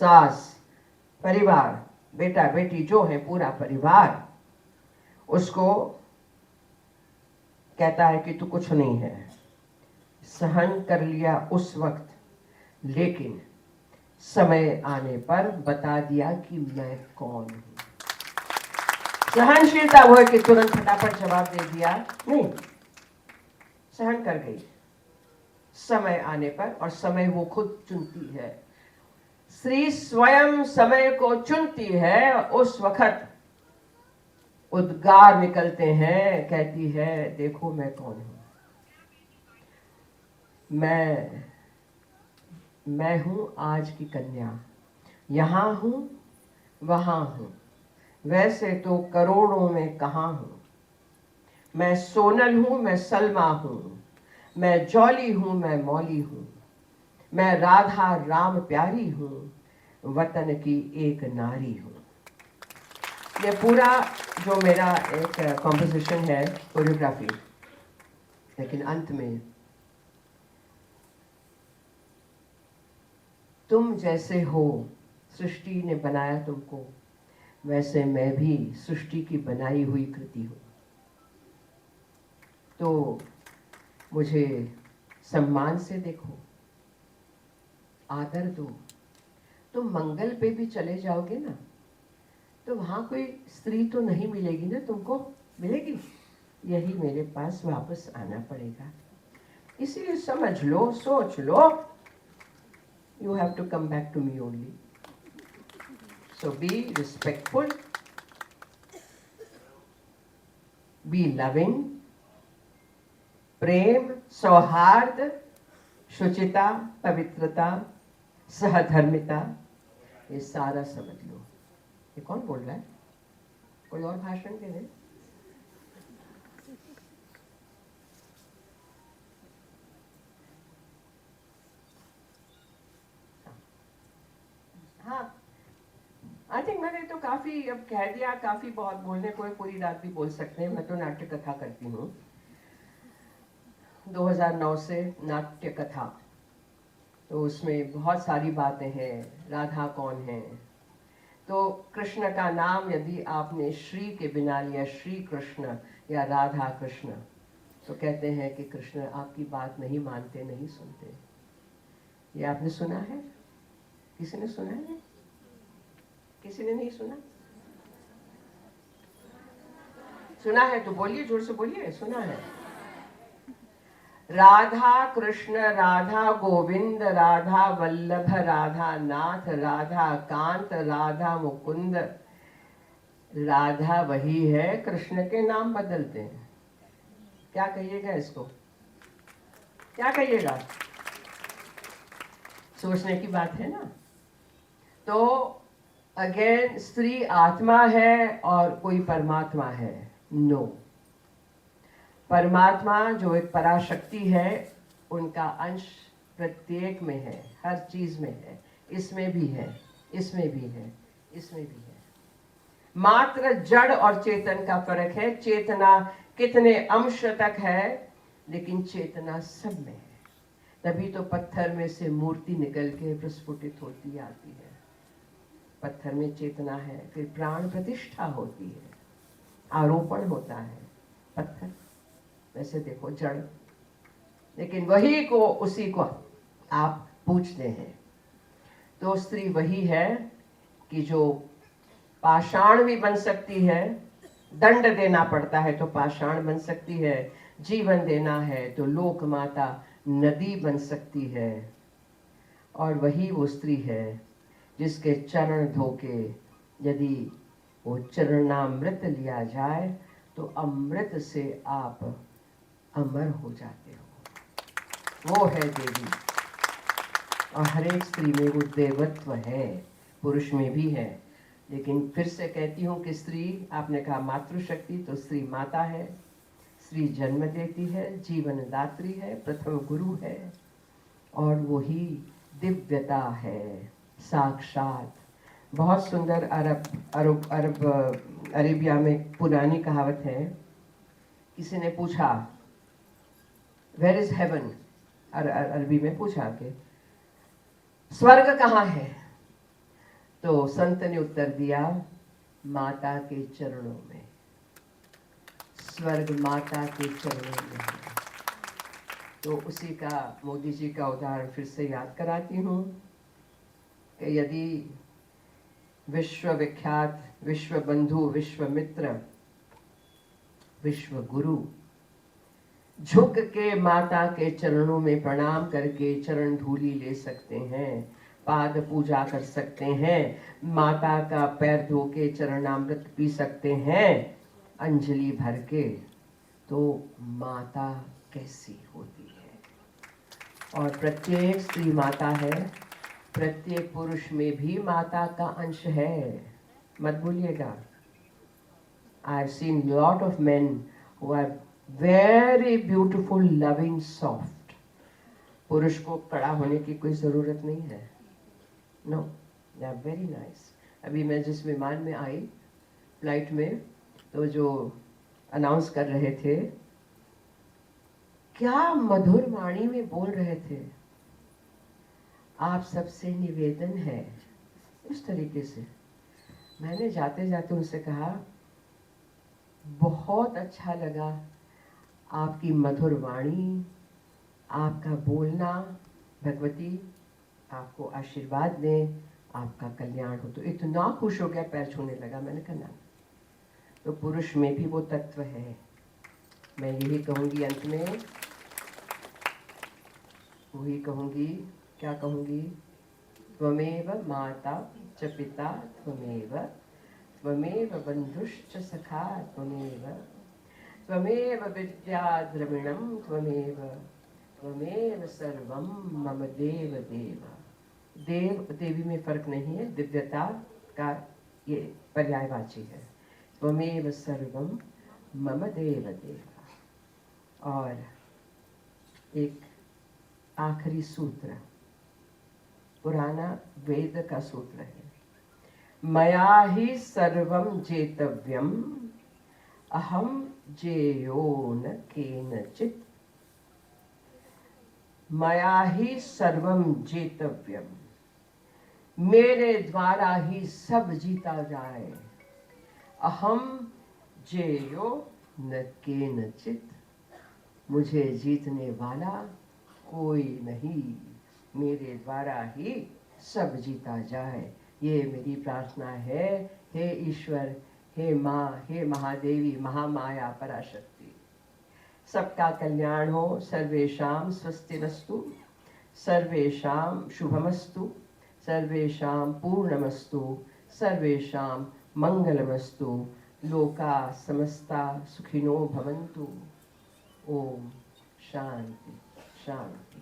सास, परिवार, बेटा बेटी जो है पूरा परिवार उसको कहता है कि तू कुछ नहीं है। सहन कर लिया उस वक्त, लेकिन समय आने पर बता दिया कि मैं कौन हूं। सहनशीलता वो है कि तुरंत फटाफट जवाब दे दिया नहीं, सहन कर गई समय आने पर, और समय वो खुद चुनती है। स्त्री स्वयं समय को चुनती है। उस वक्त उद्गार निकलते हैं, कहती है देखो मैं कौन हूं। मैं हूं आज की कन्या, यहां हूं वहां हूं, वैसे तो करोड़ों में कहां हूं। मैं सोनल हूं, मैं सलमा हूं, मैं जौली हूं, मैं मौली हूं, मैं राधा राम प्यारी हूं, वतन की एक नारी हूं। ये पूरा जो मेरा एक कॉम्पोजिशन है, कोरियोग्राफी, लेकिन अंत में तुम जैसे हो, सृष्टि ने बनाया तुमको, वैसे मैं भी सृष्टि की बनाई हुई कृति हूं। तो मुझे सम्मान से देखो, आदर दो। तुम मंगल पे भी चले जाओगे ना, तो वहां कोई स्त्री तो नहीं मिलेगी ना तुमको, मिलेगी? यही मेरे पास वापस आना पड़ेगा। इसीलिए समझ लो, सोच लो, you have to come back to me only. So be respectful, be loving, प्रेम, सौहार्द, शुचिता, पवित्रता, सहधर्मिता, ये सारा समझ लो। ये कौन बोल रहा है? कोई और भाषण के नहीं? हाँ, आई थिंक मैंने तो काफी अब कह दिया, काफी बहुत बोलने को है, पूरी रात भी बोल सकते हैं। मैं तो नाट्य कथा करती हूँ 2009 से, नाट्य कथा। तो उसमें बहुत सारी बातें हैं। राधा कौन है? तो कृष्ण का नाम यदि आपने श्री के बिना लिया, श्री कृष्ण या राधा कृष्ण, तो कहते हैं कि कृष्ण आपकी बात नहीं मानते, नहीं सुनते। ये आपने सुना है? किसी ने सुना है? किसी ने नहीं सुना? सुना है तो बोलिए, जोर से बोलिए, सुना है। राधा कृष्ण, राधा गोविंद, राधा वल्लभ, राधा नाथ, राधा कांत, राधा मुकुंद। राधा वही है, कृष्ण के नाम बदलते हैं। क्या कहिएगा इसको? क्या कहिएगा? सोचने की बात है ना। तो अगेन, स्त्री आत्मा है और कोई परमात्मा है? नो। परमात्मा जो एक पराशक्ति है, उनका अंश प्रत्येक में है, हर चीज में है। इसमें भी है, इसमें भी है, इसमें भी है। मात्र जड़ और चेतन का फर्क है। चेतना कितने अंश तक है, लेकिन चेतना सब में है। तभी तो पत्थर में से मूर्ति निकल के प्रस्फुटित होती आती है। पत्थर में चेतना है, फिर प्राण प्रतिष्ठा होती है, आरोपण होता है। पत्थर वैसे देखो जड़, लेकिन वही को, उसी को आप पूछते हैं। तो स्त्री वही है कि जो पाषाण भी बन सकती है, दंड देना पड़ता है तो पाषाण बन सकती है, जीवन देना है तो लोक माता नदी बन सकती है। और वही वो स्त्री है जिसके चरण धोके यदि वो चरणामृत लिया जाए तो अमृत से आप अमर हो जाते हो। वो है देवी। और हर एक स्त्री में वो देवत्व है, पुरुष में भी है। लेकिन फिर से कहती हूँ कि स्त्री, आपने कहा मातृशक्ति, तो स्त्री माता है। स्त्री जन्म देती है, जीवन दात्री है, प्रथम गुरु है, और वही दिव्यता है साक्षात। बहुत सुंदर अरेबिया में पुरानी कहावत है। किसी ने पूछा वेयर इज हेवन, अरबी में पूछा कि स्वर्ग कहाँ है? तो संत ने उत्तर दिया, माता के चरणों में, स्वर्ग माता के चरणों में है। तो उसी का मोदी जी का उदाहरण फिर से याद कराती हूँ कि यदि विश्व विख्यात, विश्व बंधु, विश्व मित्र, विश्व गुरु झुक के माता के चरणों में प्रणाम करके चरण धूली ले सकते हैं, पाद पूजा कर सकते हैं, माता का पैर धो के चरणामृत पी सकते हैं अंजलि भर के, तो माता कैसी होती है। और प्रत्येक स्त्री माता है, प्रत्येक पुरुष में भी माता का अंश है, मत भूलिएगा। I have seen lot of men who are very beautiful, loving, soft. पुरुष को कड़ा होने की कोई जरूरत नहीं है, no, they are very nice. अभी मैं जिस विमान में आई फ्लाइट में, तो जो अनाउंस कर रहे थे, क्या मधुर वाणी में बोल रहे थे, आप सबसे निवेदन है, इस तरीके से। मैंने जाते जाते उनसे कहा, बहुत अच्छा लगा आपकी मधुर वाणी, आपका बोलना, भगवती आपको आशीर्वाद दें, आपका कल्याण हो। तो इतना खुश हो गया, पैर छूने लगा। मैंने कहा ना, तो पुरुष में भी वो तत्व है। मैं यही कहूंगी अंत में, वही कहूंगी, क्या कहूंगी, त्वमेव माता च पिता त्वमेव, त्वमेव बंधुश्च सखा त्वमेव, त्वमेव विद्या द्रविणं त्वमेव, त्वमेव सर्वं मम देव देव। देव देवी में फर्क नहीं है, दिव्यता का ये पर्यायवाची है। त्वमेव सर्वं मम देव देव। और एक आखिरी सूत्र, पुराना वेद का सूत्र है, मया ही सर्वं जेतव्यम अहम जेयो न केनचित्। मया ही सर्वम जेतव्यम, मेरे द्वारा ही सब जीता जाए। अहम जेयो न केनचित्, मुझे जीतने वाला कोई नहीं, मेरे द्वारा ही सब जीता जाए। ये मेरी प्रार्थना है। हे ईश्वर, हे माँ, हे महादेवी, महामाया पराशक्ति, सबका कल्याण हो। सर्वेषां स्वस्तिरस्तु, सर्वेषां शुभमस्तु, सर्वेषां पूर्णमस्तु, सर्वेषां मंगलमस्तु। लोका समस्ता सुखिनो भवन्तु। ओम शांति शांति।